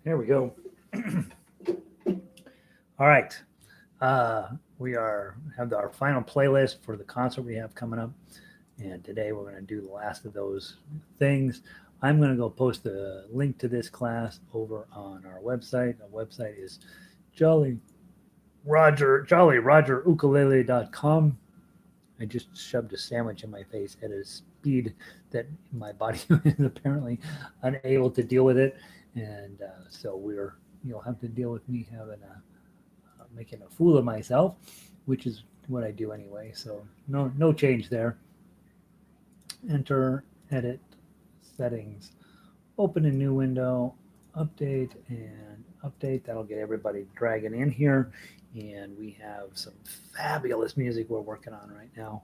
Here we go. All right. We have our final playlist for the concert we have coming up. And today we're going to do the last of those things. I'm going to go post a link to this class over on our website. Our website is jollyrogerukulele.com. I just shoved a sandwich in my face at a speed that my body is apparently unable to deal with it, and so you'll have to deal with me having making a fool of myself, which is what I do anyway. So no change there. Enter, edit, settings, open a new window, update and update. That'll get everybody dragging in here. And we have some fabulous music we're working on right now.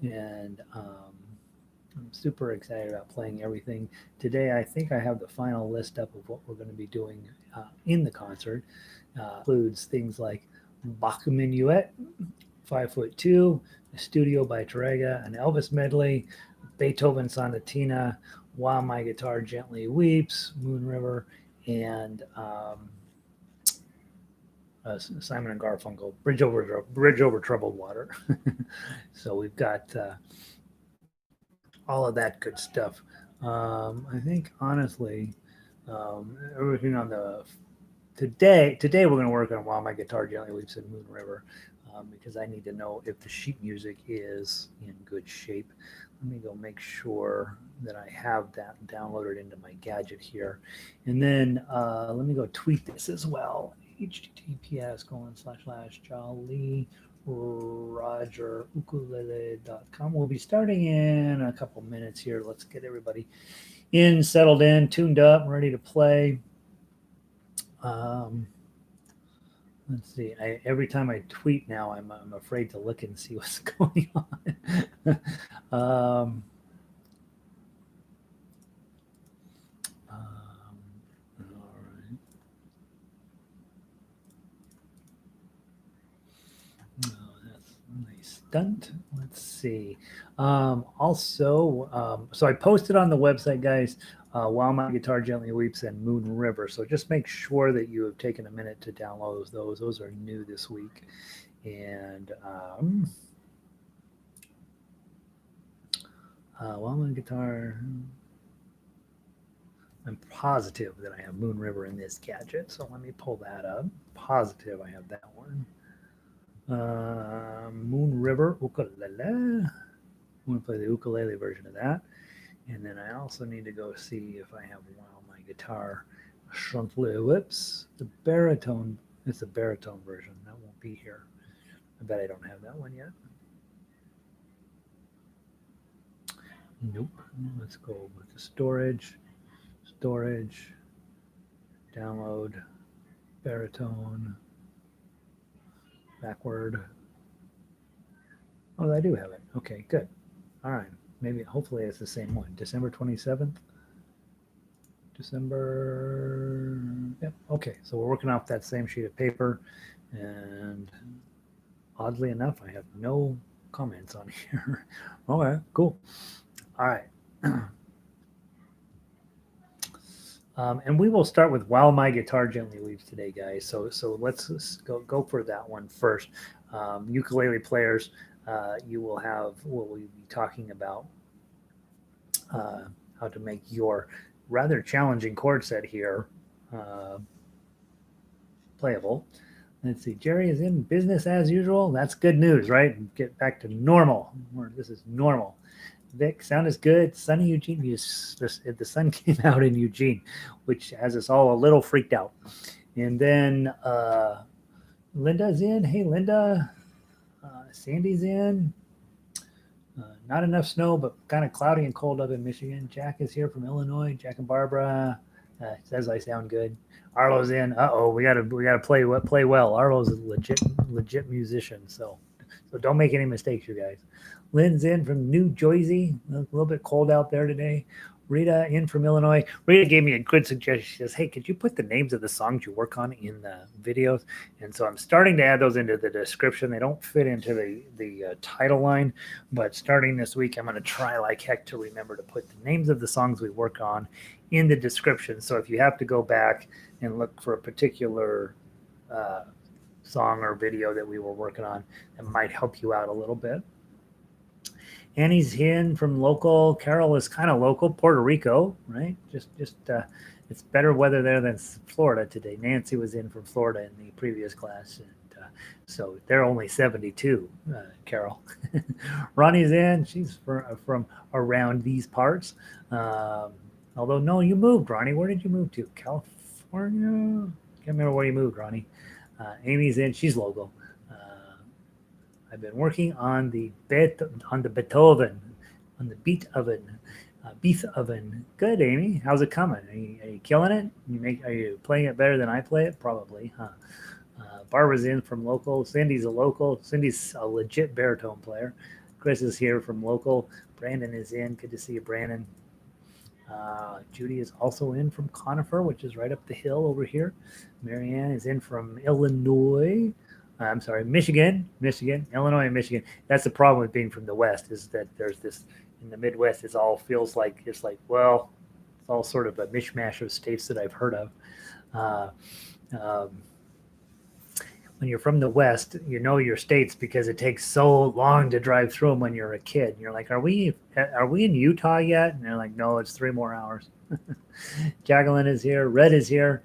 And I'm super excited about playing everything. Today, I think I have the final list up of what we're going to be doing in the concert. Includes things like Bach Minuet, 5'2", a Studio by Tarrega, an Elvis medley, Beethoven Sonatina, While My Guitar Gently Weeps, Moon River, and Simon and Garfunkel, Bridge Over Troubled Water. So we've got all of that good stuff. I think honestly, everything on the today we're going to work on While My Guitar Gently Weeps and Moon River, because I need to know if the sheet music is in good shape. Let me go make sure that I have that downloaded into my gadget here. And then let me go tweet this as well. https://jollyrogerukulele.com. We'll be starting in a couple minutes here. Let's get everybody in, settled in, tuned up, ready to play. Let's see. Every time I tweet now, I'm afraid to look and see what's going on. All right. Oh, that's a nice stunt. Let's see. So I posted on the website, guys, While My Guitar Gently Weeps and Moon River. So just make sure that you have taken a minute to download those. Those are new this week. And While My Guitar, I'm positive that I have Moon River in this gadget. So let me pull that up. Positive I have that one. Moon River Ukulele. I'm going to play the ukulele version of that. And then I also need to go see if I have While My Guitar Chantley Whips. The baritone, it's a baritone version. That won't be here. I bet I don't have that one yet. Nope. Let's go with the storage, download, baritone, backward. Oh, I do have it. Okay, good. All right. Maybe, hopefully it's the same one. December 27th. Yep. Okay. So we're working off that same sheet of paper. And oddly enough, I have no comments on here. Okay, cool. All right. And we will start with While My Guitar Gently Weeps today, guys. So let's go for that one first. Ukulele players, we'll be talking about how to make your rather challenging chord set here playable. Let's see. Jerry is in business as usual. That's good news, right? Get back to normal. This is normal. Vic, sound is good. Sunny Eugene. The sun came out in Eugene, which has us all a little freaked out. And then Linda's in. Hey, Linda. Sandy's in. Not enough snow, but kind of cloudy and cold up in Michigan. Jack is here from Illinois. Jack and Barbara says I sound good. Arlo's in. We gotta play well. Arlo's a legit musician, so don't make any mistakes, you guys. Lynn's in from New Jersey. A little bit cold out there today. Rita in from Illinois. Rita gave me a good suggestion. She says, "Hey, could you put the names of the songs you work on in the videos?" And so I'm starting to add those into the description. They don't fit into the title line, but starting this week, I'm going to try like heck to remember to put the names of the songs we work on in the description. So if you have to go back and look for a particular song or video that we were working on, that might help you out a little bit. Annie's in from local. Carol is kind of local, Puerto Rico, right? Just it's better weather there than Florida today. Nancy was in from Florida in the previous class, and so they're only 72. Carol, Ronnie's in. She's from around these parts. Although no, you moved, Ronnie. Where did you move to? California. Can't remember where you moved, Ronnie. Amy's in. She's local. I've been working on the Beethoven, on the beat oven, beef oven. Good, Amy. How's it coming? Are you killing it? Are you playing it better than I play it? Probably, huh? Barbara's in from local. Cindy's a local. Cindy's a legit baritone player. Chris is here from local. Brandon is in. Good to see you, Brandon. Judy is also in from Conifer, which is right up the hill over here. Marianne is in from Illinois. I'm sorry, Michigan, Illinois, and Michigan. That's the problem with being from the West, is that there's this in the Midwest. It all feels like it's all sort of a mishmash of states that I've heard of. When you're from the West, you know your states because it takes so long to drive through them when you're a kid. And you're like, are we in Utah yet? And they're like, no, it's 3 more hours. Jacqueline is here. Red is here.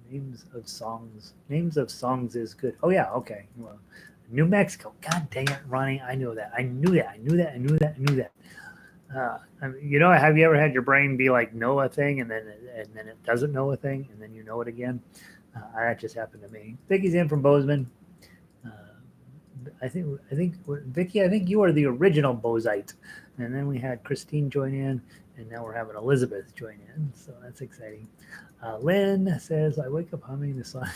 Names of songs is good. Oh yeah, okay. Well, New Mexico. God dang it, Ronnie! I knew that. Have you ever had your brain be like know a thing and then it doesn't know a thing and then you know it again? That just happened to me. Vicky's in from Bozeman. I think Vicky. I think you are the original Bozite, and then we had Christine join in, and now we're having Elizabeth join in. So that's exciting. Lynn says, I wake up humming the song.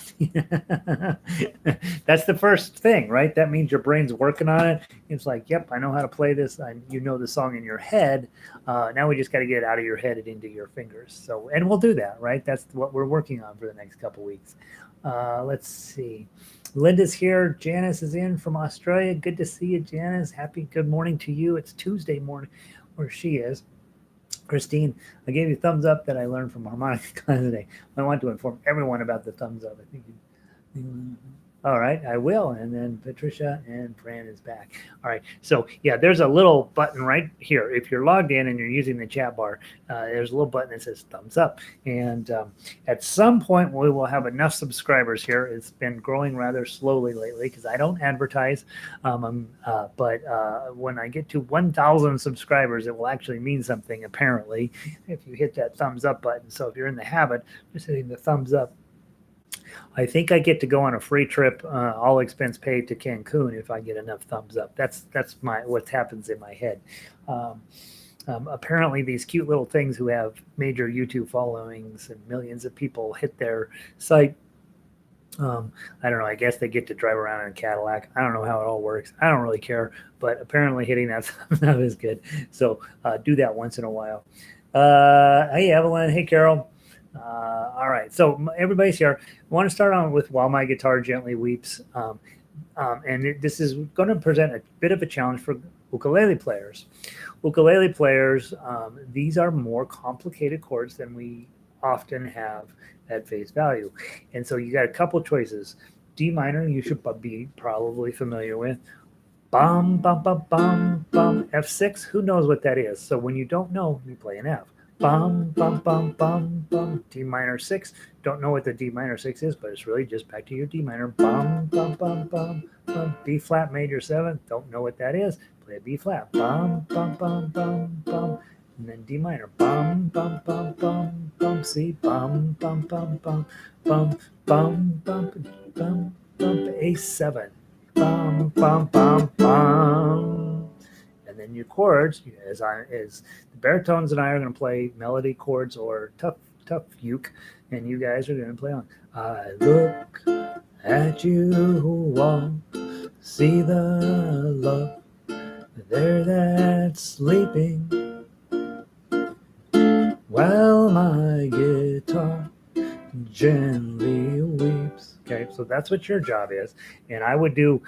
That's the first thing, right? That means your brain's working on it. It's like, yep, I know how to play this. You know the song in your head. Now we just got to get it out of your head and into your fingers. So, and we'll do that, right? That's what we're working on for the next couple weeks. Let's see. Linda's here. Janice is in from Australia. Good to see you, Janice. Good morning to you. It's Tuesday morning where she is. Christine, I gave you thumbs up that I learned from Harmonica class today. I want to inform everyone about the thumbs up. I think all right, I will. And then Patricia and Fran is back. All right. So yeah, there's a little button right here. If you're logged in and you're using the chat bar, there's a little button that says thumbs up. And at some point we will have enough subscribers here. It's been growing rather slowly lately because I don't advertise. But when I get to 1,000 subscribers, it will actually mean something apparently if you hit that thumbs up button. So if you're in the habit, just hitting the thumbs up. I think I get to go on a free trip, all expense paid to Cancun if I get enough thumbs up. That's what happens in my head. Apparently, these cute little things who have major YouTube followings and millions of people hit their site. I don't know. I guess they get to drive around in a Cadillac. I don't know how it all works. I don't really care. But apparently, hitting that thumbs up is good. So do that once in a while. Hey, Evelyn. Hey, Carol. All right, so everybody's here. I want to start on with While My Guitar Gently Weeps. This is going to present a bit of a challenge for ukulele players. Ukulele players, these are more complicated chords than we often have at face value. And so you got a couple choices. D minor, you should be probably familiar with. Bum, bum, bum, bum, bum. F6, who knows what that is? So when you don't know, you play an F. Bum, bum, bum, bum, bum. D minor 6. Don't know what the D minor 6 is, but it's really just back to your D minor. Bum, bum, bum, bum, bum. B flat major 7. Don't know what that is. Play a B flat. Bum, bum, bum, bum, bum. And then D minor. Bum, bum, bum, bum, bum. C. Bum, bum, bum, bum, bum, bum, bum, bum, bum. A7. Bum, bum, bum, bum. And then your chords, as the baritones and I are going to play melody chords or tough uke, and you guys are going to play on. I look at you walk, see the love there that's sleeping while my guitar gently weeps. Okay, so that's what your job is. And I would do,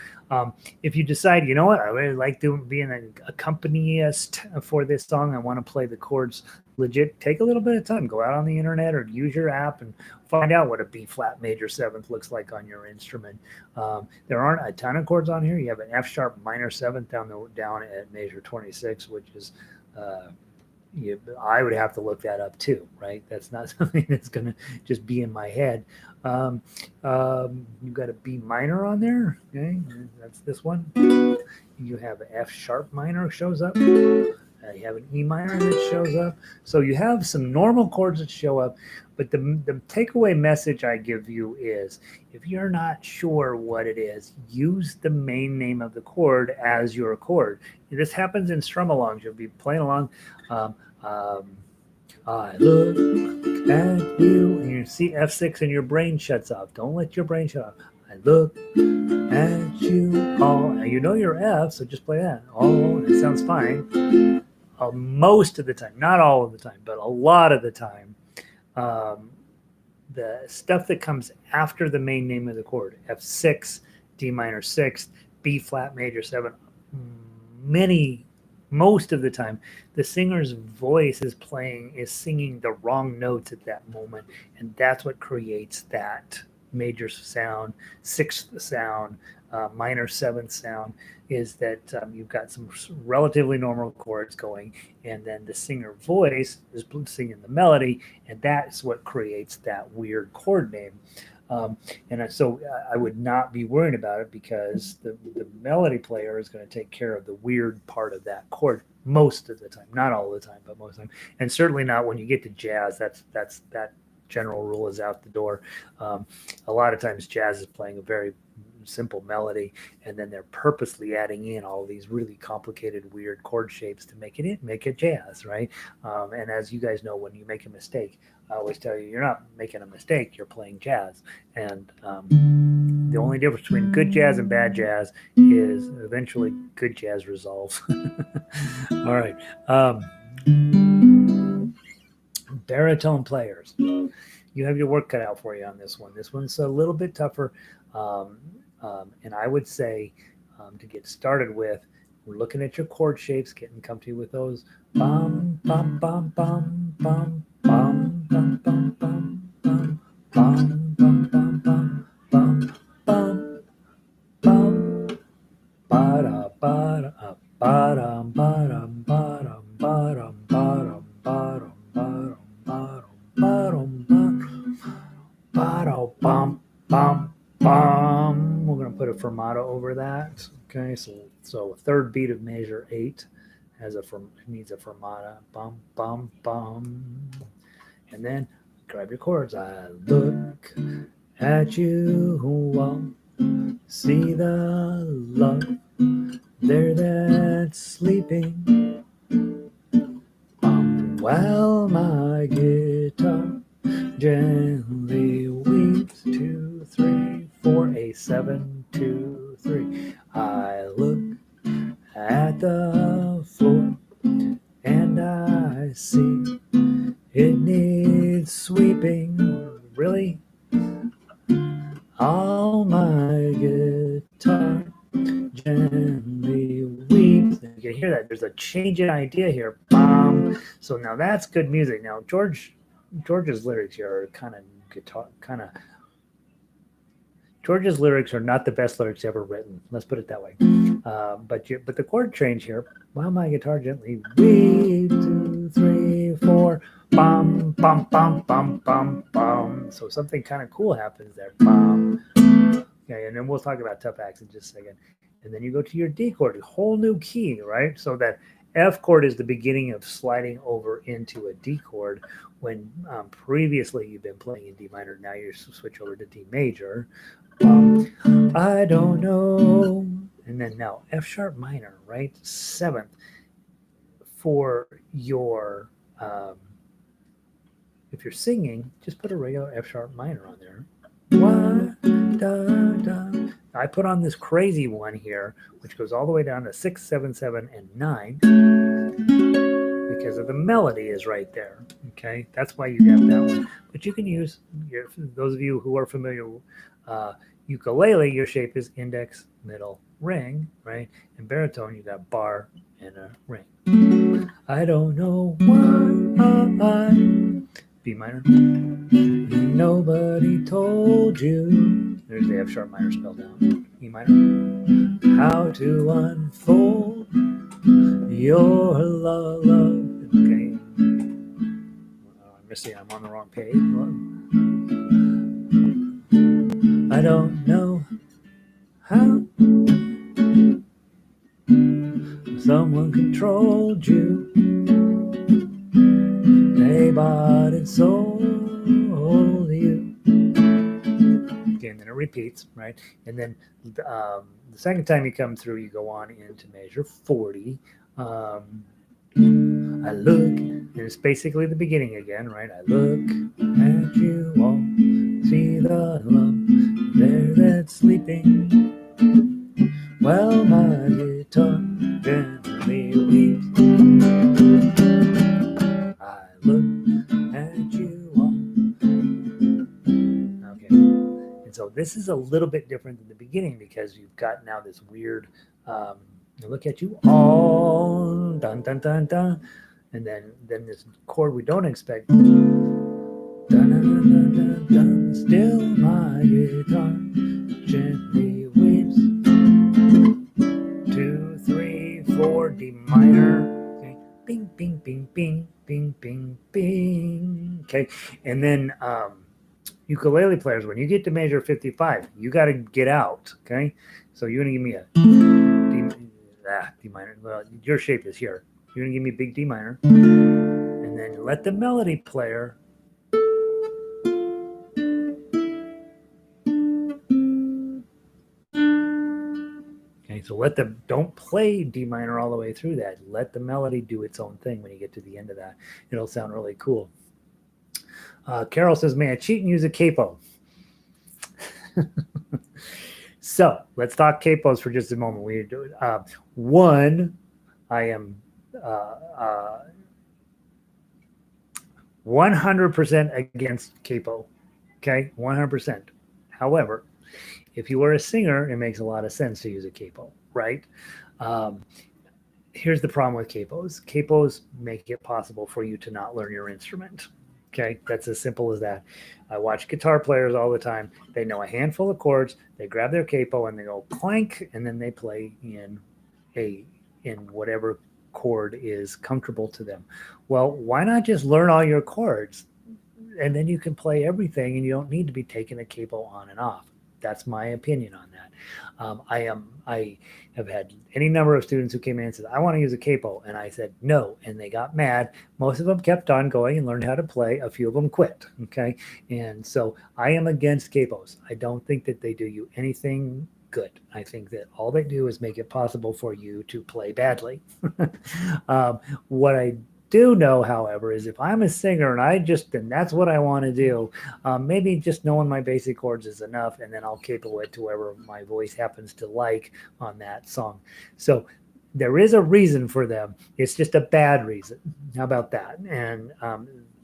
if you decide, you know what, I really like doing being an accompanist for this song, I want to play the chords legit, take a little bit of time, go out on the internet or use your app and find out what a B flat major seventh looks like on your instrument. There aren't a ton of chords on here. You have an F sharp minor seventh down at measure 26, which is I would have to look that up too, right? That's not something that's going to just be in my head. Um, you've got a B minor on there, okay? That's this one. You have an F sharp minor shows up. You have an E minor that shows up. So you have some normal chords that show up, but the takeaway message I give you is if you're not sure what it is, use the main name of the chord as your chord. This happens in strum alongs. You'll be playing along. Um, um, I look at you, and you see F6 and your brain shuts off. Don't let your brain shut off. I look at you all. Now you know your F, so just play that. Oh, it sounds fine. Most of the time, not all of the time, but a lot of the time, um, the stuff that comes after the main name of the chord, F6, D minor sixth, B flat major seven, most of the time, the singer's voice is singing the wrong notes at that moment, and that's what creates that major sound, sixth sound, minor seventh sound, is that you've got some relatively normal chords going, and then the singer voice is singing the melody, and that's what creates that weird chord name. And so I would not be worried about it because the melody player is going to take care of the weird part of that chord most of the time, not all the time, but most of the time, and certainly not when you get to jazz. That general rule is out the door. A lot of times, jazz is playing a very simple melody, and then they're purposely adding in all these really complicated, weird chord shapes to make it jazz, right? And as you guys know, when you make a mistake, I always tell you, you're not making a mistake, you're playing jazz. And the only difference between good jazz and bad jazz is eventually good jazz resolves. All right. Baritone players, you have your work cut out for you on this one. This one's a little bit tougher. And I would say to get started with, we're looking at your chord shapes, getting comfy with those. Bum, bum, bum, bum, bum, bum, bum, bum, bum, bum, bum, bum, bum, bum, bum, bum, bum, ba-da, ba-da, ba-dum, ba-dum, ba-dum, ba-dum, ba-dum, ba-dum, ba-dum, ba-dum, ba-dum, ba-dum, bum, bum, bum. We're going to put a fermata over that. Okay, so a third beat of measure 8 needs a fermata. Bum, bum, bum. And then grab your chords. I look at you, won't see the love there that's sleeping. While my guitar gently weeps. 2, 3, 4, A7, 2, 3. I look at the floor and I see it needs sweeping. Really? All my guitar gently weeps. You can hear that. There's a change in idea here. Bum. So now that's good music. Now George's lyrics here are George's lyrics are not the best lyrics ever written. Let's put it that way. But the chord change here. While my guitar gently weeps. 2, 3, 4. Bum, bum, bum, bum, bum, bum. So something kind of cool happens there. Bum. Okay, and then we'll talk about tough acts in just a second. And then you go to your D chord, a whole new key, right? So that F chord is the beginning of sliding over into a D chord when previously you've been playing in D minor. Now you switch over to D major. I don't know. And then now F sharp minor, right? 7th for your, if you're singing, just put a regular F sharp minor on there. Wah, da, da. I put on this crazy one here, which goes all the way down to 6, 7, 7, and 9. because of the melody is right there. Okay, that's why you have that one. But you can use those of you who are familiar with ukulele. Your shape is index, middle, ring, right? And baritone, you got bar and a ring. I don't know why. B minor. Nobody told you. There's the F sharp minor spelled out. E minor. How to unfold your love. Okay. I'm missing. I'm on the wrong page. I don't know how someone controlled you. They bought and sold you. Okay, and then it repeats, right? And then the second time you come through, you go on into measure 40. I look, and it's basically the beginning again, right? I look at you all, see the love there that's sleeping. Well, my guitar gently weeps. I look at you all. Okay. And so this is a little bit different than the beginning because you've got now this weird, look at you all, dun, dun, dun, dun. And then this chord we don't expect. Dun, dun, dun, dun, dun, still my guitar gently weeps. 2, 3, 4, D minor. Okay. Bing, bing, bing, bing, bing, bing, bing. Okay. And then ukulele players, when you get to measure 55, you got to get out. Okay. So you're going to give me a D minor. Well, your shape is here. You're going to give me big D minor. And then let the melody player. Okay, so don't play D minor all the way through that. Let the melody do its own thing when you get to the end of that. It'll sound really cool. Carol says, may I cheat and use a capo? So let's talk capos for just a moment. We do it. One, I am 100% against capo. Okay, 100%. However, if you are a singer, it makes a lot of sense to use a capo, right? Here's the problem with capos. Capos make it possible for you to not learn your instrument. Okay, that's as simple as that. I watch guitar players all the time. They know a handful of chords. They grab their capo and they go clank, and then they play in whatever chord is comfortable to them. Well, why not just learn all your chords, and then you can play everything, and you don't need to be taking a capo on and off. That's my opinion on that. I have had any number of students who came in and said, I want to use a capo. And I said, no. And they got mad. Most of them kept on going and learned how to play. A few of them quit. Okay. And so I am against capos. I don't think that they do you anything good. I think that all they do is make it possible for you to play badly. What I do know, however, is if I'm a singer and that's what I want to do, maybe just knowing my basic chords is enough, and then I'll capo it to wherever my voice happens to like on that song. So there is a reason for them. It's just a bad reason. How about that? And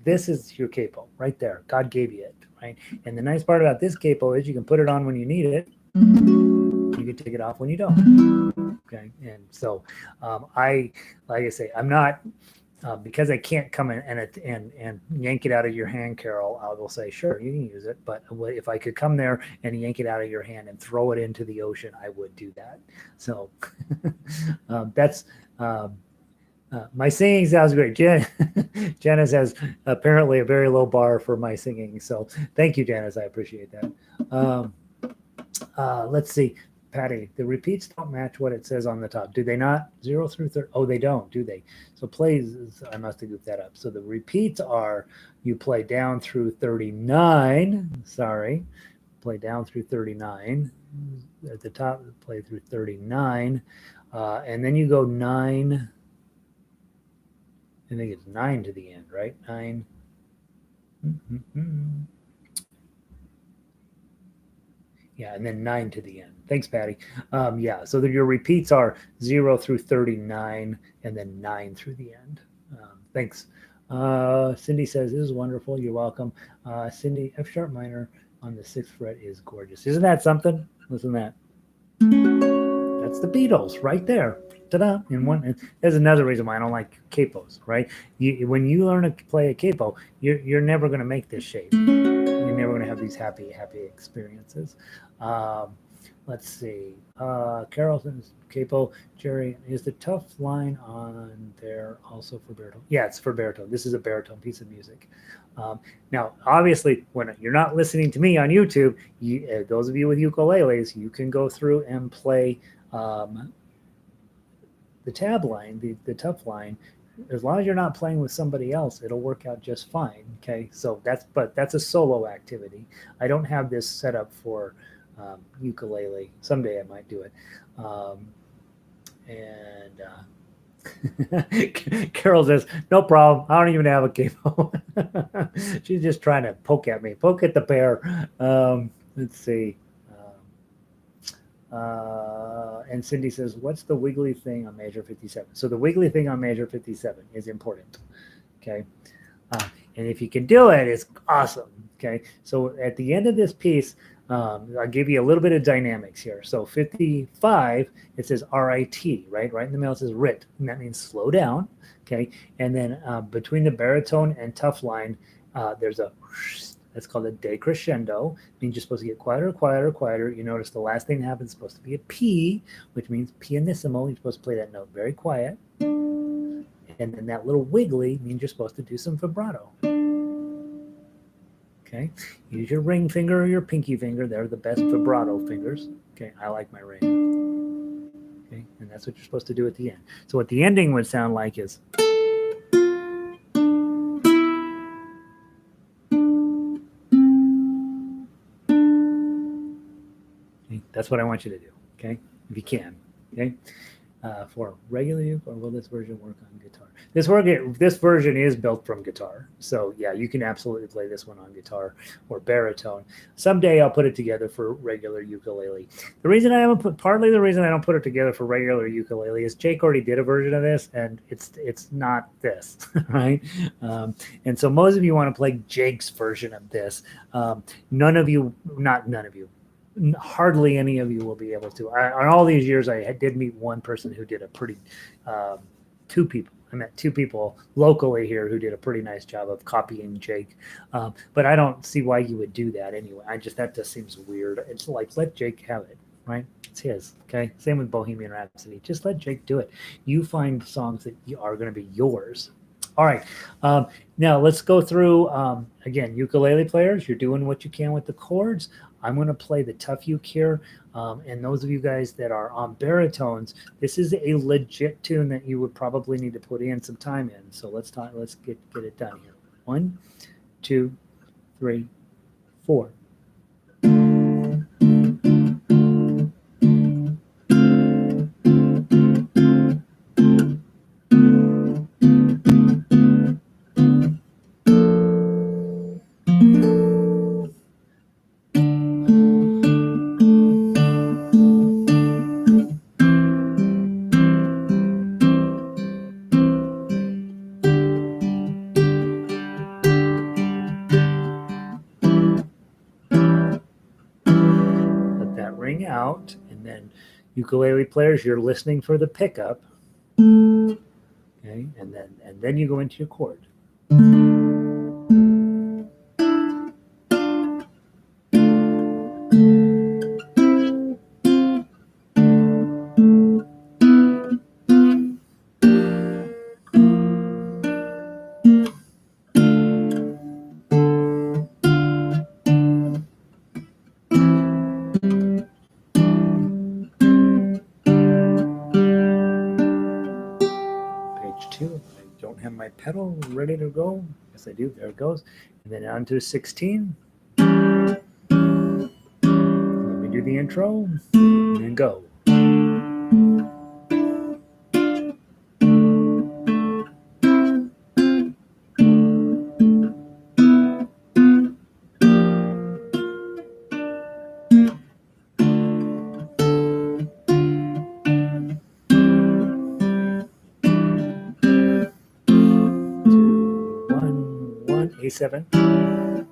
this is your capo right there. God gave you it, right? And the nice part about this capo is you can put it on when you need it. You can take it off when you don't. Okay. And so like I say, I'm not. Because I can't come in and yank it out of your hand, Carol, I will say, sure, you can use it. But if I could come there and yank it out of your hand and throw it into the ocean, I would do that. So that's my singing sounds great. Janice has apparently a very low bar for my singing. So thank you, Janice. I appreciate that. Let's see. Patty, the repeats don't match what it says on the top. Do they not? 0 through 30? Oh, they don't, do they? So plays, I must have goofed that up. So the repeats are, you play down through 39. Sorry. Play down through 39. At the top, play through 39. And then you go 9. I think it's 9 to the end, right? 9. Yeah, and then 9 to the end. Thanks, Patty. Yeah, so your repeats are 0 through 39 and then 9 through the end. Thanks. Cindy says, this is wonderful. You're welcome. Cindy, F sharp minor on the sixth fret is gorgeous. Isn't that something? Listen to that. That's the Beatles right there. Ta-da! In one, there's another reason why I don't like capos, right? When you learn to play a capo, you're never going to make this shape. You're never going to have these happy experiences. Um, let's see. Carolson's capo, Jerry, is the Tuff line on there also for baritone? Yeah, it's for baritone. This is a baritone piece of music. Now, obviously, when you're not listening to me on YouTube, those of you with ukuleles, you can go through and play the tab line, the Tuff line. As long as you're not playing with somebody else, it'll work out just fine. Okay, so that's a solo activity. I don't have this set up for ukulele. Someday I might do it. Carol says, no problem. I don't even have a capo. She's just trying to poke at me. Poke at the bear. Let's see. And Cindy says, what's the wiggly thing on measure 57? So the wiggly thing on measure 57 is important. Okay. And if you can do it, it's awesome. Okay. So at the end of this piece, I'll give you a little bit of dynamics here. So 55, it says RIT, right? Right in the middle it says RIT, and that means slow down. Okay. And then between the baritone and Tuff line, there's a, that's called a decrescendo. It means you're supposed to get quieter, quieter, quieter. You notice the last thing that happens is supposed to be a P, which means pianissimo. You're supposed to play that note very quiet. And then that little wiggly means you're supposed to do some vibrato. Okay, use your ring finger or your pinky finger. They're the best vibrato fingers. Okay, I like my ring. Okay, and that's what you're supposed to do at the end. So what the ending would sound like is. Okay, that's what I want you to do. Okay, if you can. Okay. For regular use, or will this version work on guitar? This version is built from guitar, so yeah, you can absolutely play this one on guitar or baritone. Someday I'll put it together for regular ukulele. The reason I haven't put, partly the reason I don't put it together for regular ukulele is Jake already did a version of this, and it's not this, right? And so most of you want to play Jake's version of this. Hardly any of you will be able to. On all these years, I did meet one person who did a pretty, two people. I met two people locally here who did a pretty nice job of copying Jake. But I don't see why you would do that anyway. That just seems weird. It's like, let Jake have it, right? It's his, okay? Same with Bohemian Rhapsody. Just let Jake do it. You find songs that are going to be yours. All right. Now let's go through, again, ukulele players, you're doing what you can with the chords. I'm going to play the Tuff uke here. And those of you guys that are on baritones, this is a legit tune that you would probably need to put in some time in. So let's get it done here. 1, 2, 3, 4. Out, and then ukulele players, you're listening for the pickup, okay, and then you go into your chord. My pedal ready to go. Yes, I do. There it goes. And then on to 16. Let me do the intro and then go. A7. Let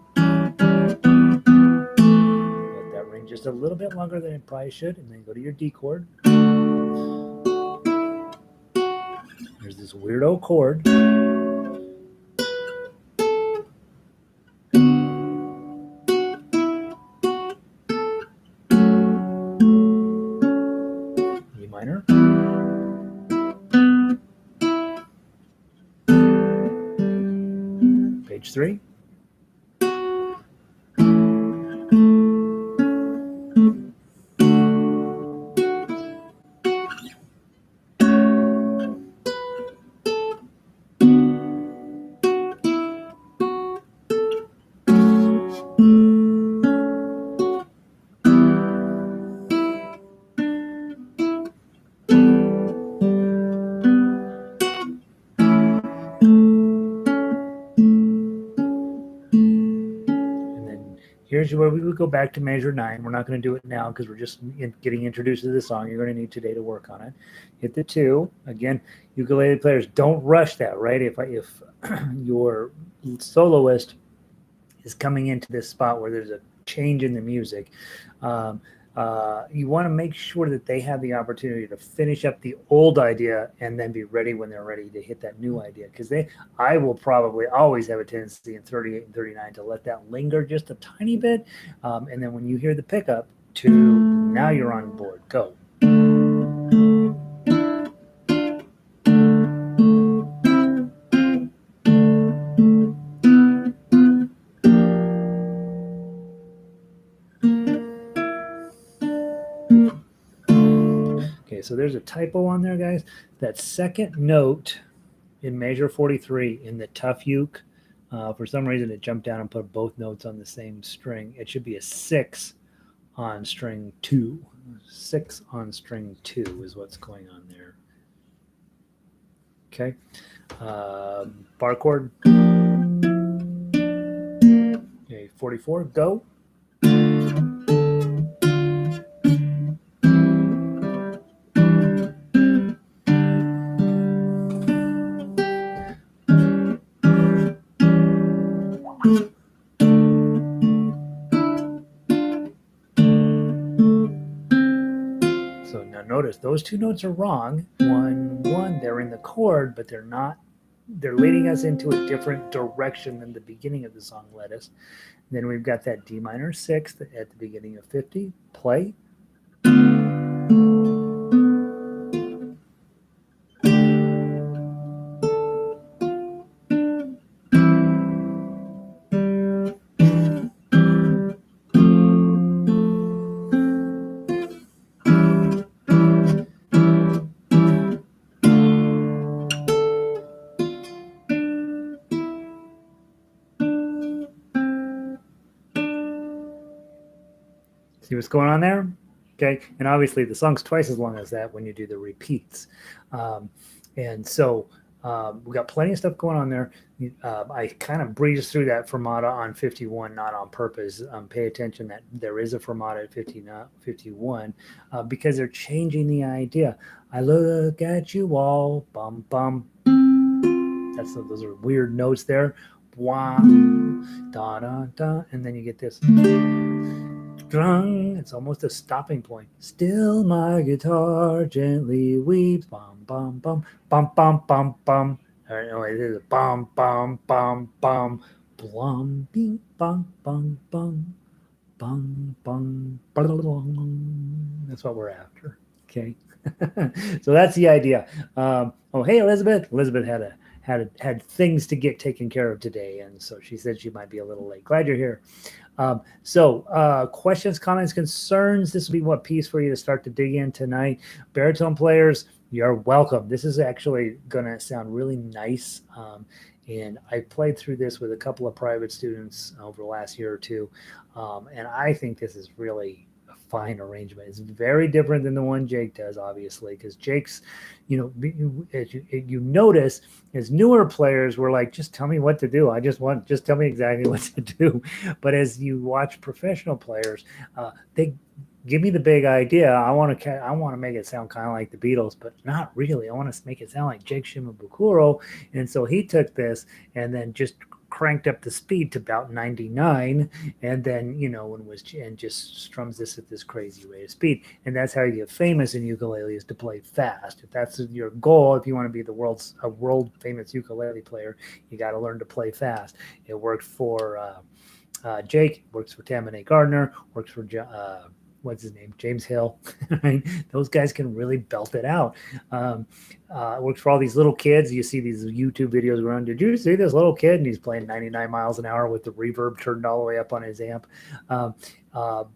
that ring just a little bit longer than it probably should, and then go to your D chord. There's this weirdo chord. E minor. Page 3. Here's where we would go back to measure 9. We're not going to do it now because we're just getting introduced to the song. You're going to need today to work on it. Hit the 2. Again, ukulele players, don't rush that, right? If your soloist is coming into this spot where there's a change in the music, you want to make sure that they have the opportunity to finish up the old idea and then be ready when they're ready to hit that new idea. Because I will probably always have a tendency in 38 and 39 to let that linger just a tiny bit. And then when you hear the pickup, now you're on board. Go. Okay, so there's a typo on there, guys. That second note in measure 43 in the Tuff uke, for some reason it jumped down and put both notes on the same string. It should be a 6 on string 2. 6 on string 2 is what's going on there. Okay. Bar chord. Okay, 44, go. So now notice those two notes are wrong. 1, 1, they're in the chord, but they're not. They're leading us into a different direction than the beginning of the song led us. Then we've got that D minor 6 at the beginning of 50. Play. See what's going on there? Okay, and obviously the song's twice as long as that when you do the repeats. And so we've got plenty of stuff going on there. I kind of breezed through that fermata on 51, not on purpose. Pay attention that there is a fermata at 51 because they're changing the idea. I look at you all, bum, bum. Those are weird notes there. Wah, da, da, da, and then you get this. It's almost a stopping point. Still my guitar gently weeps. Bum, bum, bum, bum, bum, bum, bum. All right, no, it is a bum, bum, bum, bum, blum, bing, bum, bum, bum, bum, bum, bum. That's what we're after. Okay. So that's the idea. Oh, hey, Elizabeth. Elizabeth had things to get taken care of today, and so she said she might be a little late. Glad you're here. Questions, comments, concerns. This will be what piece for you to start to dig in tonight. Baritone players, you're welcome. This is actually going to sound really nice. And I played through this with a couple of private students over the last year or two. And I think this is really a fine arrangement. It's very different than the one Jake does, obviously, because Jake's, as you notice, as newer players were like, just tell me what to do. Just tell me exactly what to do. But as you watch professional players, they give me the big idea. I want to make it sound kind of like the Beatles, but not really. I want to make it sound like Jake Shimabukuro. And so he took this and then just cranked up the speed to about 99, and then and just strums this at this crazy rate of speed. And that's how you get famous in ukulele, is to play fast. If that's your goal, if you want to be a world famous ukulele player, you got to learn to play fast. It worked for Jake, works for Tamine Gardner, works for what's his name, James Hill. Right? Those guys can really belt it out. It works for all these little kids. You see these YouTube videos around. Did you see this little kid? And he's playing 99 miles an hour with the reverb turned all the way up on his amp.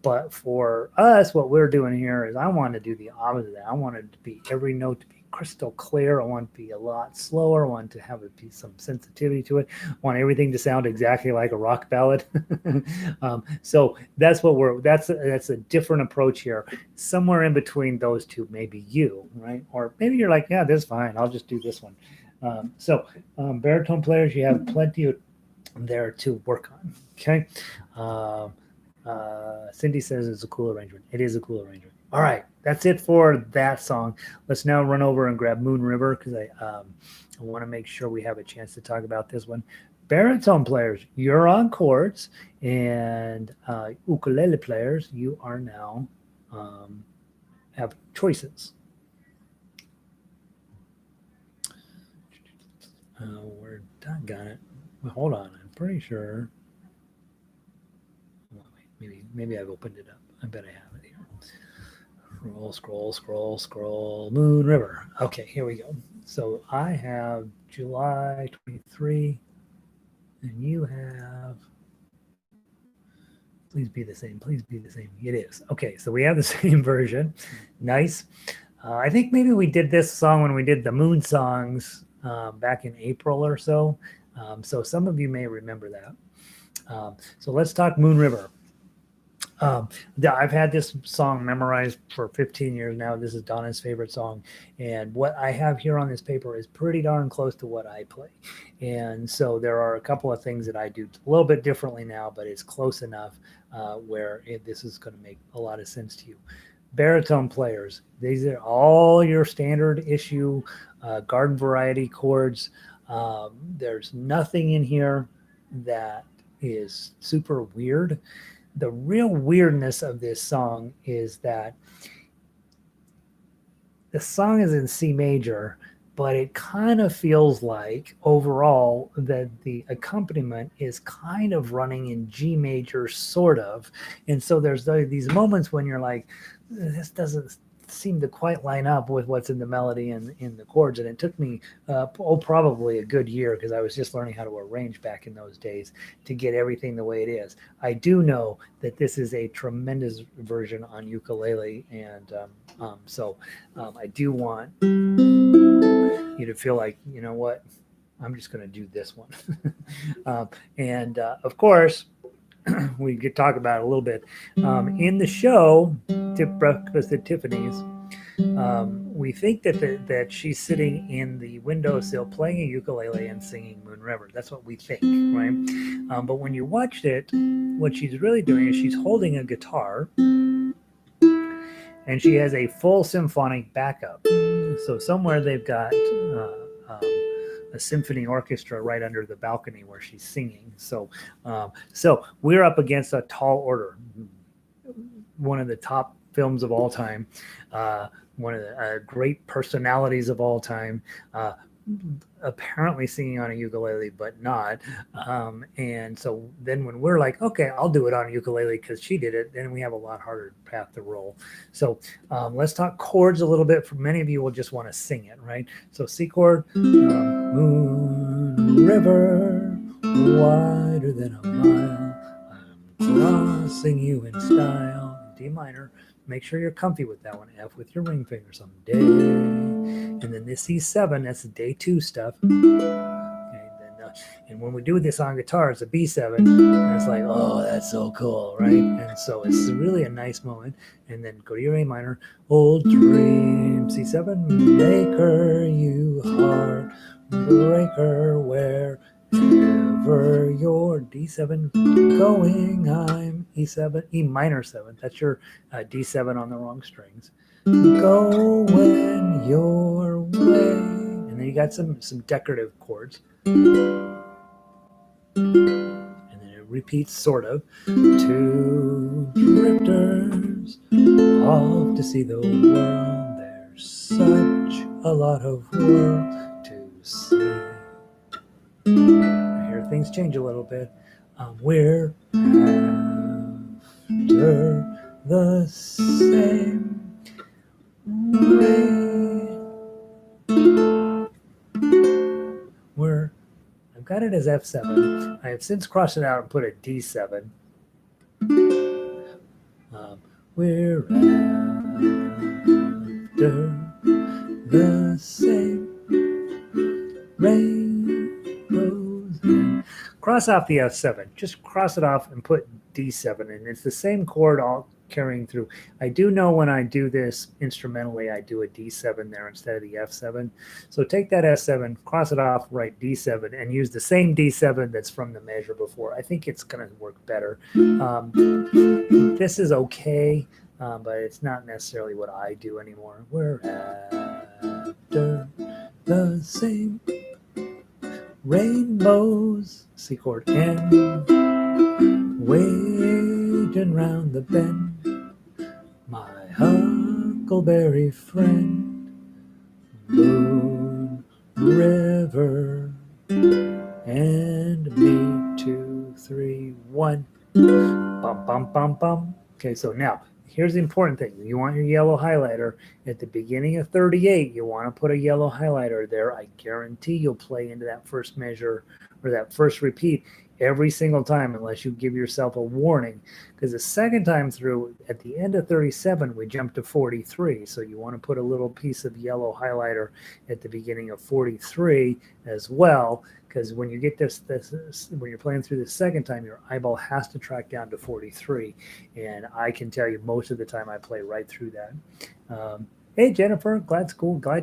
But for us, what we're doing here is I want to do the opposite of that. I want it to be every note to be crystal clear. I want it to be a lot slower. I want to have it be some sensitivity to it. I want everything to sound exactly like a rock ballad. So that's that's a different approach here. Somewhere in between those two, maybe you, right? Or maybe you're like, yeah, this is fine. I'll just do this one. Baritone players, you have plenty there to work on. Okay. Cindy says it's a cool arrangement. It is a cool arrangement. All right, that's it for that song. Let's now run over and grab Moon River, because I want to make sure we have a chance to talk about this one. Baritone players, you're on chords, and ukulele players, you are now have choices. We're done. Got it. Well, hold on. I'm pretty sure. Maybe I've opened it up. I bet I have it here. Scroll. Moon River. Okay, here we go. So I have July 23, and you have. Please be the same. Please be the same. It is. Okay, so we have the same version. Nice. I think maybe we did this song when we did the Moon songs back in April or so. So some of you may remember that. So let's talk Moon River. I've had this song memorized for 15 years now. This is Donna's favorite song. And what I have here on this paper is pretty darn close to what I play. And so there are a couple of things that I do a little bit differently now, but it's close enough where this is going to make a lot of sense to you. Baritone players, these are all your standard issue garden variety chords. There's nothing in here that is super weird. The real weirdness of this song is that the song is in C major, but it kind of feels like overall that the accompaniment is kind of running in G major, sort of. And so there's these moments when you're like, this doesn't seem to quite line up with what's in the melody and in the chords. And it took me probably a good year, because I was just learning how to arrange back in those days, to get everything the way it is. I do know that this is a tremendous version on ukulele, and so I do want you to feel like, you know what, I'm just going to do this one. Of course, we could talk about it a little bit. In the show, Breakfast at Tiffany's, we think that she's sitting in the windowsill playing a ukulele and singing Moon River. That's what we think, right? But when you watched it, what she's really doing is she's holding a guitar, and she has a full symphonic backup. So somewhere they've got a symphony orchestra right under the balcony where she's singing. So we're up against a tall order, one of the top films of all time, one of the great personalities of all time, apparently singing on a ukulele, but not. And so then when we're like, okay, I'll do it on a ukulele because she did it, then we have a lot harder path to roll. So let's talk chords a little bit. For many of you will just want to sing it, right? So C chord, Moon River, wider than a mile, I'm crossing you in style. D minor. Make sure you're comfy with that one. F with your ring finger someday. And then this C7, that's the day 2 stuff. Okay, then, and when we do this on guitar, it's a B7. And it's like, oh, that's so cool, right? And so it's really a nice moment. And then go to your A minor. Old dream, C7, maker, you heart breaker, wherever your D7 going, I'm E7, E minor 7. That's your D7 on the wrong strings. Going your way. And then you got some decorative chords. And then it repeats sort of. Two drifters off to see the world. There's such a lot of world to see. I hear things change a little bit. We're after the same rain. I've got it as F7. I have since crossed it out and put a D7. We're after the same rainbows. Cross off the F7. Just cross it off and put D7 in. It's the same chord all carrying through. I do know when I do this instrumentally, I do a D7 there instead of the F7. So take that F7, cross it off, write D7, and use the same D7 that's from the measure before. I think it's going to work better. This is okay, but it's not necessarily what I do anymore. We're after the same rainbows, C chord, and waiting round the bend, my huckleberry friend, moon, river, and me, 2, 3, 1, bum, bum, bum, bum. Okay, so now here's the important thing. You want your yellow highlighter at the beginning of 38. You want to put a yellow highlighter there. I guarantee you'll play into that first measure or that first repeat every single time unless you give yourself a warning, because the second time through at the end of 37 we jump to 43, so you want to put a little piece of yellow highlighter at the beginning of 43 as well, because when you get this when you're playing through the second time, your eyeball has to track down to 43, and I can tell you most of the time I play right through that. Hey Jennifer, glad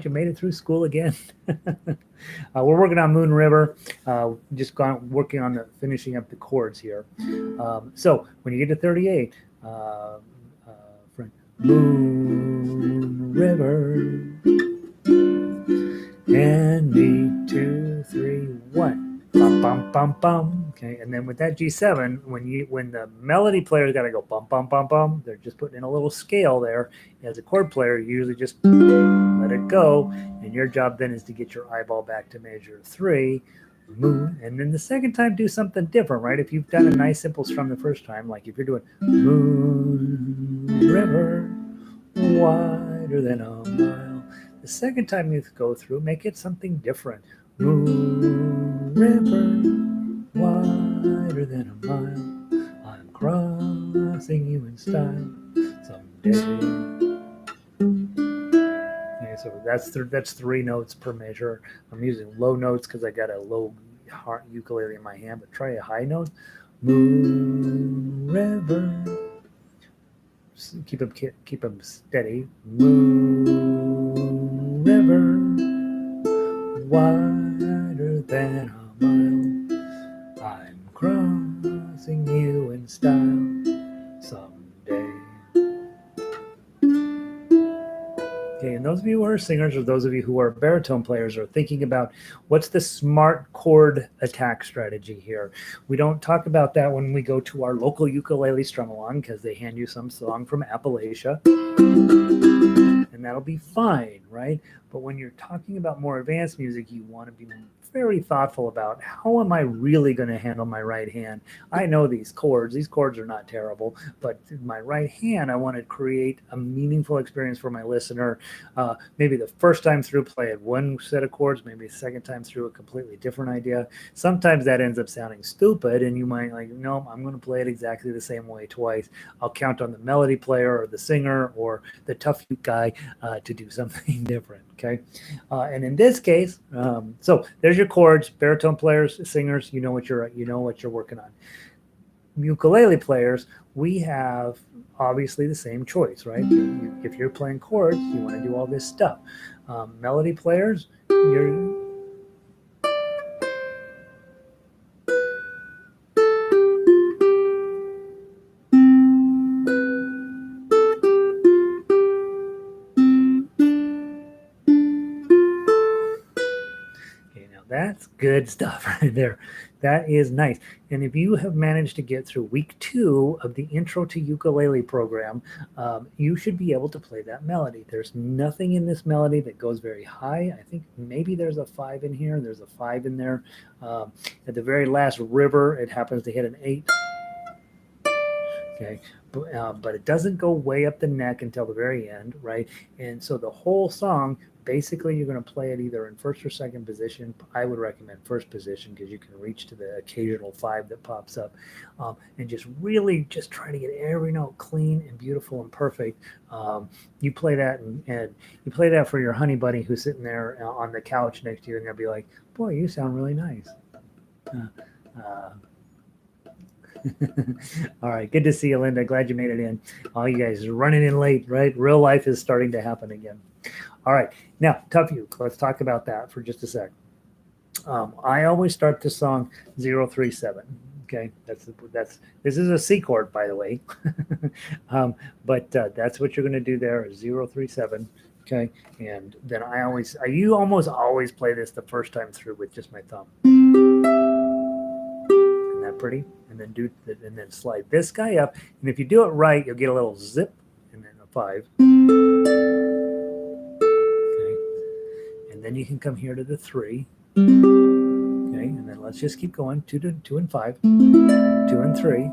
you made it through school again. We're working on Moon River, working on finishing up the chords here. So when you get to 38, Moon River, and me, 2, 3, 1, bum bum bum bum. Okay, and then with that G7, when the melody player's got to go bum bum bum bum, they're just putting in a little scale there. As a chord player, you usually just let it go, and your job then is to get your eyeball back to measure 3, moon, and then the second time do something different, right? If you've done a nice simple strum the first time, like if you're doing moon river wider than a mile, the second time you go through, make it something different. Moon river wider than a mile, I'm crossing you in style someday. Okay, so that's 3 notes per measure. I'm using low notes because I got a low ukulele in my hand, but try a high note. Moon river, keep them steady. Moon river wider than a mile, I'm crossing you in style someday. Okay, and those of you who are singers or those of you who are baritone players are thinking about what's the smart chord attack strategy here. We don't talk about that when we go to our local ukulele strum along, because they hand you some song from Appalachia, and that'll be fine, right? But when you're talking about more advanced music, you want to be very thoughtful about how am I really going to handle my right hand. I know these chords are not terrible, but my right hand, I want to create a meaningful experience for my listener. Maybe the first time through play it one set of chords, maybe the second time through a completely different idea. Sometimes that ends up sounding stupid, and you might like, no, I'm going to play it exactly the same way twice. I'll count on the melody player or the singer or the Tuff guy to do something different. Okay, and in this case, so there's your chords. Baritone players, singers, you know what you're working on. Ukulele players, we have obviously the same choice, right? If you're playing chords, you want to do all this stuff. Melody players, you're that's Good stuff right there. That is nice. And if you have managed to get through week 2 of the Intro to Ukulele program, you should be able to play that melody. There's nothing in this melody that goes very high. I think maybe there's a 5 in here. There's a 5 in there. At the very last river, it happens to hit an 8. Okay, but it doesn't go way up the neck until the very end, right? And so the whole song, basically, you're going to play it either in first or second position. I would recommend first position because you can reach to the occasional 5 that pops up, and just really just try to get every note clean and beautiful and perfect. You play that and you play that for your honey bunny who's sitting there on the couch next to you, and they'll be like, "Boy, you sound really nice." Uh, All right, good to see you, Linda. Glad you made it in. All you guys are running in late, right? Real life is starting to happen again. All right, now Tuff Uke. Let's talk about that for just a sec. I always start the song 037. Okay, that's this is a C chord, by the way, but that's what you're going to do there is 037. Okay, and then you almost always play this the first time through with just my thumb. Isn't that pretty? And then slide this guy up, and if you do it right, you'll get a little zip, and then a 5. Okay, and then you can come here to the 3. Okay, and then let's just keep going. 2 and 5, 2 and 3.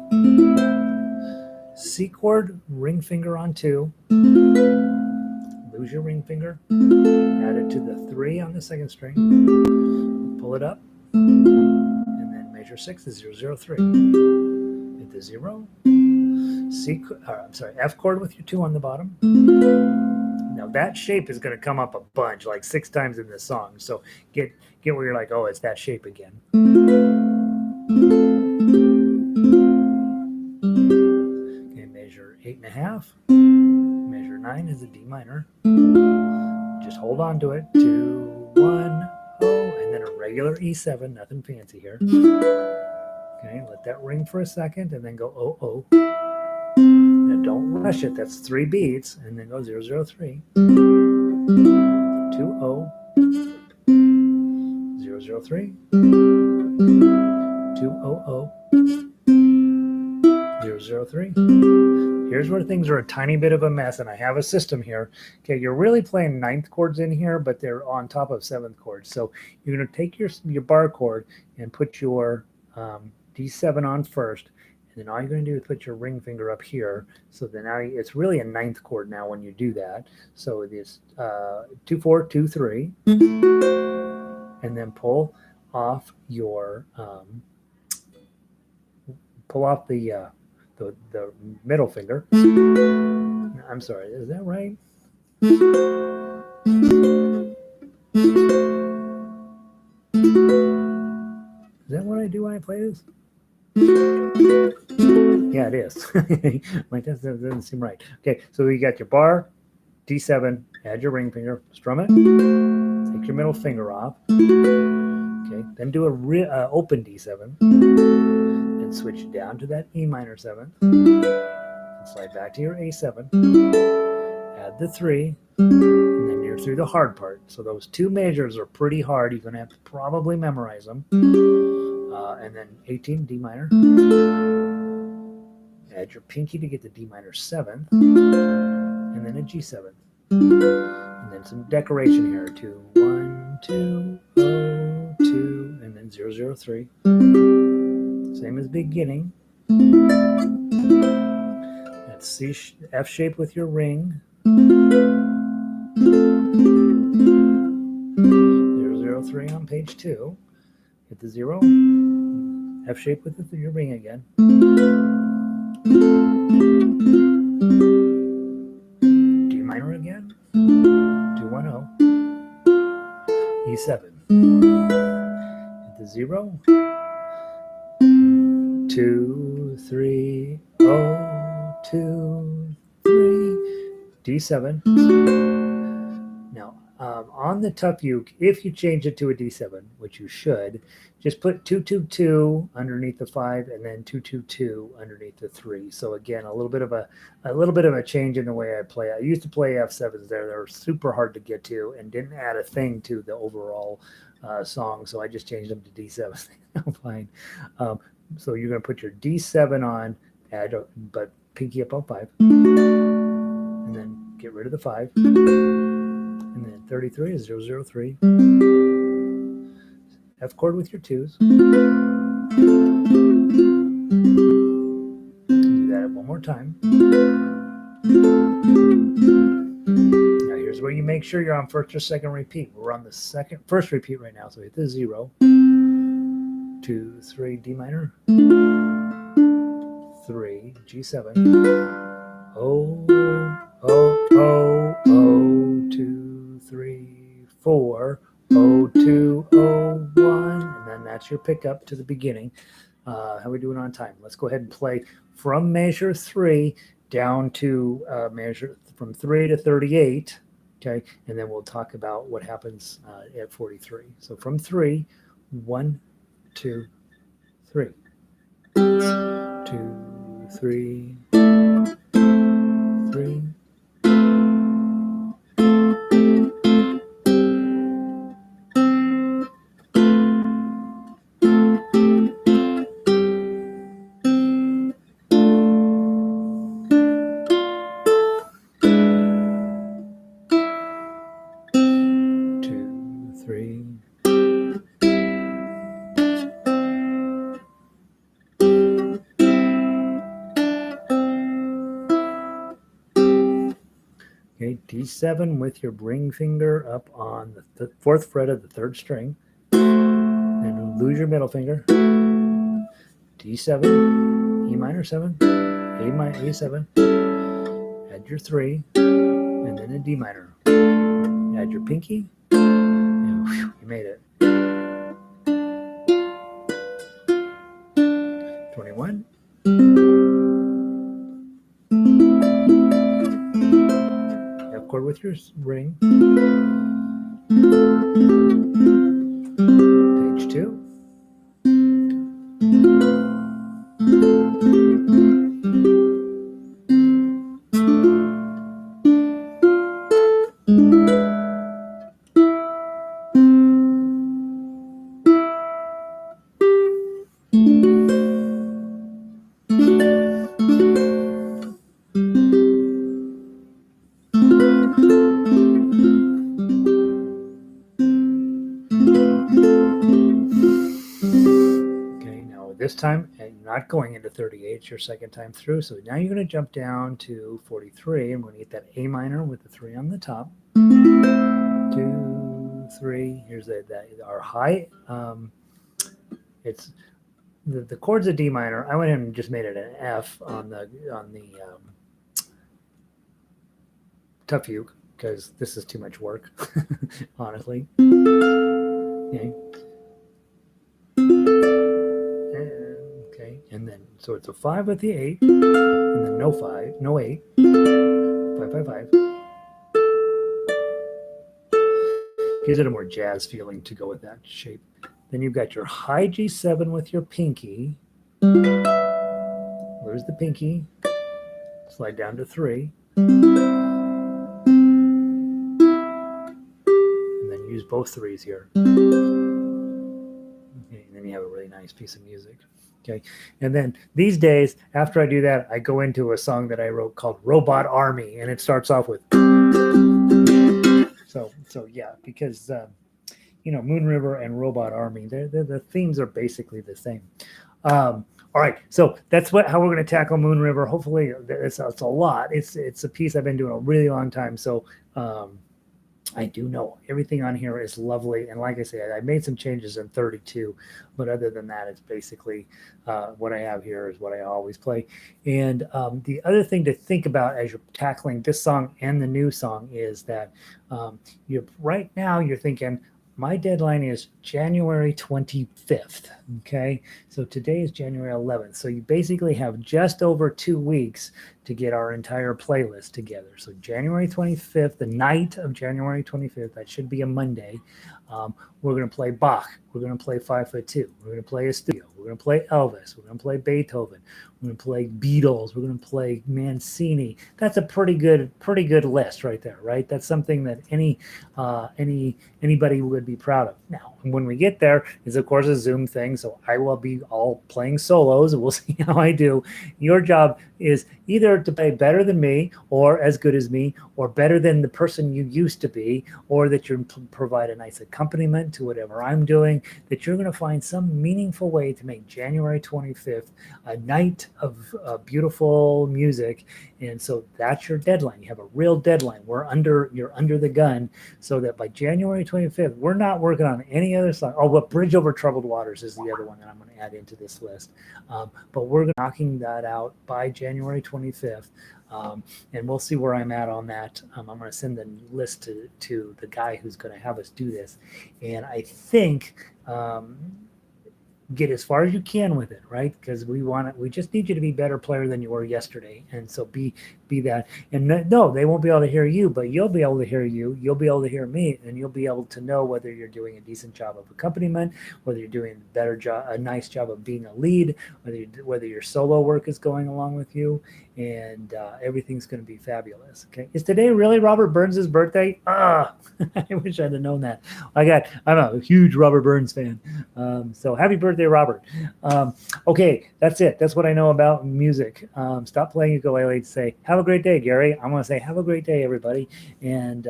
C chord, ring finger on 2. Lose your ring finger. Add it to the 3 on the second string. Pull it up, and then measure 6 is 003. Hit the 0. F chord with your 2 on the bottom. Now that shape is going to come up a bunch, like 6 times in this song. So get where you're like, oh, it's that shape again. Okay, measure 8.5. Measure 9 is a D minor. Just hold on to it. 2, 1, oh, and then a regular E7. Nothing fancy here. Okay, let that ring for a second, and then go oh oh. Now don't rush it. That's 3 beats, and then go 003. 2 0. 003. 2 0 0. 003. Here's where things are a tiny bit of a mess, and I have a system here. Okay, you're really playing 9th chords in here, but they're on top of 7th chords. So you're going to take your bar chord and put your D7 on first, and then all you're going to do is put your ring finger up here. So then now it's really a 9th chord now when you do that. So it is 2 4 2 3, and then pull off your the middle finger. I'm sorry, is that right? Is that what I do when I play this? Yeah, it is. Like that doesn't seem right. Okay, so you got your bar, D7, add your ring finger, strum it, take your middle finger off. Okay, then do a open D7, then switch down to that E minor 7th, and slide back to your A7, add the 3, and then you're through the hard part. So those 2 measures are pretty hard. You're going to have to probably memorize them. And then 18, D minor. Add your pinky to get the D minor 7th, and then a G7. And then some decoration here. 2 1 2 0 2, and then 003. Same as beginning. That's F shape with your ring. 003 on page 2. Hit the 0. F shape with your ring again. D minor again. 210. E7. Hit the 0. 2 3 0 2 3. D7. Now On the Tuff uke, if you change it to a D7, which you should, just put 222 underneath the 5 and then 222 underneath the 3. So again, a little bit of a change in the way I play. I used to play F7s there. They were super hard to get to and didn't add a thing to the overall song. So I just changed them to D7s. Fine. So you're going to put your D7 on, but pinky up on 5, and then get rid of the 5. And then 33 is 003. F chord with your 2s. Do that one more time. Now here's where you make sure you're on first or second repeat. We're on the first repeat right now, so hit the 0, 2, 3, D minor, 3, G7, O, O, O, O, 2, 3, 4, O, 2, O, 1, and then that's your pickup to the beginning. How are we doing on time? Let's go ahead and play from measure 3 down to measure from 3 to 38, okay? And then we'll talk about what happens at 43. So from 3, 1, 2, 3. 2, 3, 3. Okay, D7 with your ring finger up on the 4th fret of the 3rd string. Then lose your middle finger. D7, E minor 7, A7, add your 3, and then a D minor. Add your pinky, and whew, you made it. 21. F chord with your ring. Page 2. This time, and you're not going into 38, it's your second time through. So now you're going to jump down to 43. I'm going to get that A minor with the 3 on the top. 2, 3. Here's our high. It's the chords of D minor. I went ahead and just made it an F on the Tuff uke because this is too much work, honestly. Okay. And then, so it's a 5 with the 8, and then no 5, no 8, 5, 5, 5. Gives it a more jazz feeling to go with that shape. Then you've got your high G7 with your pinky. Where's the pinky? Slide down to 3. And then use both 3s here. Okay, and then you have a really nice piece of music. Okay, and then these days, after I do that, I go into a song that I wrote called Robot Army, and it starts off with. So yeah, because Moon River and Robot Army, the themes are basically the same. All right, so that's how we're going to tackle Moon River. Hopefully, it's a lot. It's a piece I've been doing a really long time, so. I do know everything on here is lovely. And like I say, I made some changes in 32, but other than that, it's basically what I have here is what I always play. And the other thing to think about as you're tackling this song and the new song is that right now you're thinking, My deadline is January 25th. Okay. So today is January 11th. So you basically have just over 2 weeks to get our entire playlist together. So January 25th, the night of January 25th, that should be a Monday. We're going to play Bach. We're going to play 5 Foot 2. We're going to play a studio. We're going to play Elvis. We're going to play Beethoven. We're going to play Beatles. We're going to play Mancini. That's a pretty good list right there, right? That's something that anybody would be proud of. Now, when we get there, is of course a Zoom thing, so I will be all playing solos, and we'll see how I do. Your job is either to play better than me, or as good as me, or better than the person you used to be, or that you provide a nice accompaniment to whatever I'm doing. That you're going to find some meaningful way to make January 25th a night of beautiful music. And so that's your deadline. You have a real deadline. You're under the gun, so that by January 25th, we're not working on any other song. Oh, but Bridge Over Troubled Waters is the other one that I'm going to add into this list. But we're knocking that out by January 25th. And we'll see where I'm at on that. I'm going to send the list to the guy who's going to have us do this. And I think get as far as you can with it, right? Because we just need you to be a better player than you were yesterday. And so be that. And no, they won't be able to hear you, but you'll be able to hear you. You'll be able to hear me, and you'll be able to know whether you're doing a decent job of accompaniment, whether you're doing a nice job of being a lead, whether your solo work is going along with you, and everything's going to be fabulous. Okay, is today really Robert Burns' birthday? I wish I'd have known that. I'm a huge Robert Burns fan. So happy birthday, Robert. Okay, that's it. That's what I know about music. Stop playing ukulele to say, have a great day, Gary. I'm going to say, have a great day, everybody. And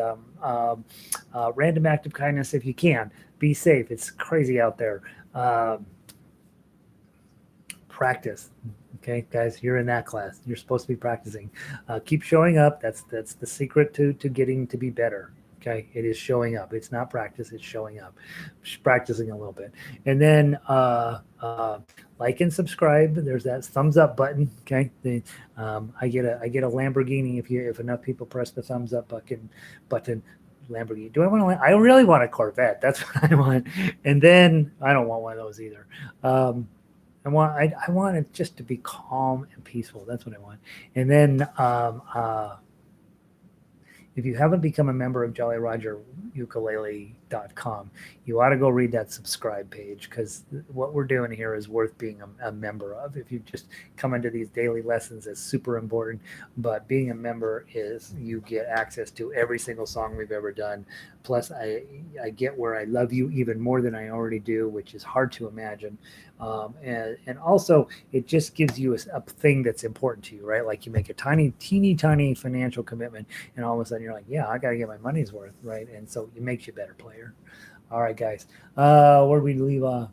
random act of kindness if you can. Be safe. It's crazy out there. Practice. Okay, guys, you're in that class. You're supposed to be practicing. Keep showing up. That's the secret to getting to be better. Okay, it is showing up. It's not practice. It's showing up. Just practicing a little bit, and then like and subscribe. There's that thumbs up button. Okay, I get a Lamborghini if enough people press the thumbs up button. Lamborghini. Do I want to? I really want a Corvette. That's what I want. And then I don't want one of those either. I want it just to be calm and peaceful. That's what I want. And then if you haven't become a member of JollyRogerUkulele.com, you ought to go read that subscribe page, because what we're doing here is worth being a member of. If you just come into these daily lessons, it's super important. But being a member is you get access to every single song we've ever done. Plus, I get where I love you even more than I already do, which is hard to imagine. And also, it just gives you a thing that's important to you, right? Like you make a teeny tiny financial commitment, and all of a sudden you're like, yeah, I got to get my money's worth, right? And so it makes you a better player. All right, guys. Where did we leave off?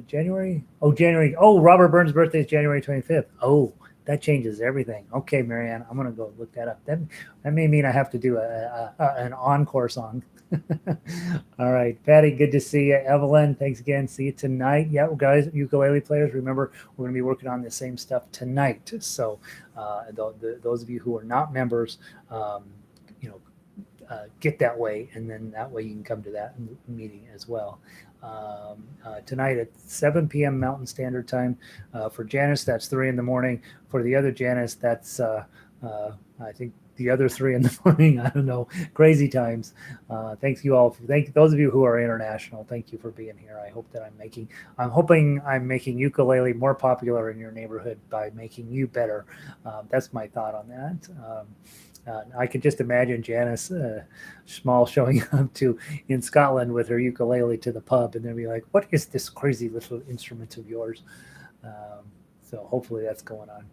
January? Oh, January. Oh, Robert Burns' birthday is January 25th. Oh, that changes everything. Okay, Marianne, I'm going to go look that up. That may mean I have to do an encore song. All right, Patty, good to see you. Evelyn, thanks again. See you tonight. Yeah, guys, ukulele players, remember, we're going to be working on the same stuff tonight. So those of you who are not members, get that way, and then that way you can come to that meeting as well. Tonight at 7 p.m. Mountain Standard Time. For Janice, that's 3 in the morning. For the other Janice, that's I think the other 3 in the morning. I don't know. Crazy times. Thank you all. Thank those of you who are international. Thank you for being here. I hope that I'm hoping I'm making ukulele more popular in your neighborhood by making you better. That's my thought on that. I could just imagine Janice Small showing up in Scotland with her ukulele to the pub, and they'll be like, "What is this crazy little instrument of yours?" So hopefully that's going on.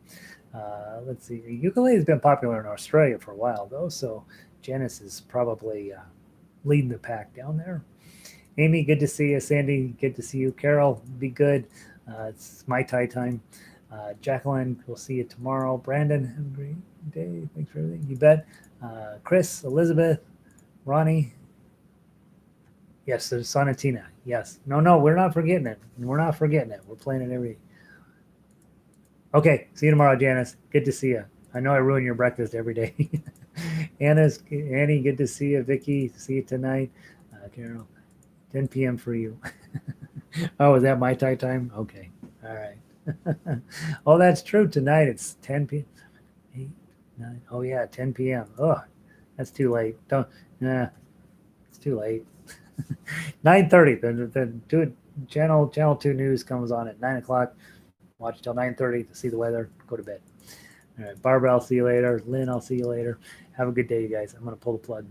Let's see. Ukulele has been popular in Australia for a while, though, so Janice is probably leading the pack down there. Amy, good to see you. Sandy, good to see you. Carol, be good. It's my tie time. Jacqueline, we'll see you tomorrow. Brandon, have a great day. Thanks for everything. You bet. Chris, Elizabeth, Ronnie. Yes, there's Sonatina. Yes. No, we're not forgetting it. We're not forgetting it. We're playing it every. Okay. See you tomorrow, Janice. Good to see you. I know I ruin your breakfast every day. Annie, good to see you. Vicky, see you tonight. Carol. 10 p.m. for you. Oh, is that my time? Okay. All right. Oh, that's true. Tonight it's 10 p.m. 8, 9. Oh, yeah, 10 p.m. Oh, that's too late. Don't, nah, it's too late. 9:30. The channel 2 news comes on at 9 o'clock. Watch till 9:30 to see the weather. Go to bed. All right, Barbara, I'll see you later. Lynn, I'll see you later. Have a good day, you guys. I'm going to pull the plug.